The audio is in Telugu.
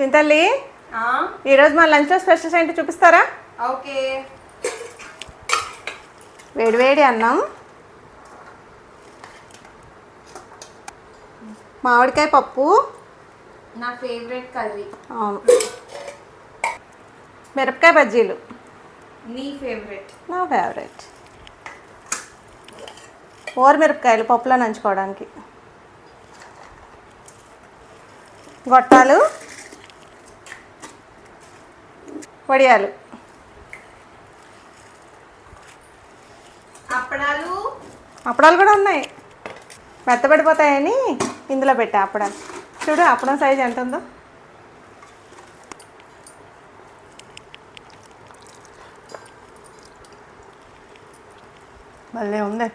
చింతల్లి ఈరోజు మా లంచ్లో స్పెషల్స్ ఏంటి చూపిస్తారా? ఓకే. వేడివేడి అన్నం, మామిడికాయ పప్పు, నా ఫేవరెట్ కర్రీ. అవును, మిరపకాయ బజ్జీలు, నీ ఫేవరెట్. నా ఫేవరెట్, మిరపకాయలు పప్పులో నంచుకోవడానికి, గొట్టాలు, వడియాలు, అప్పడాలు కూడా ఉన్నాయి. మెత్తబడిపోతాయని ఇందులో పెట్టా అప్పడాలు. చూడు అప్పడం సైజ్ ఎంత ఉందో. భలే ఉంది.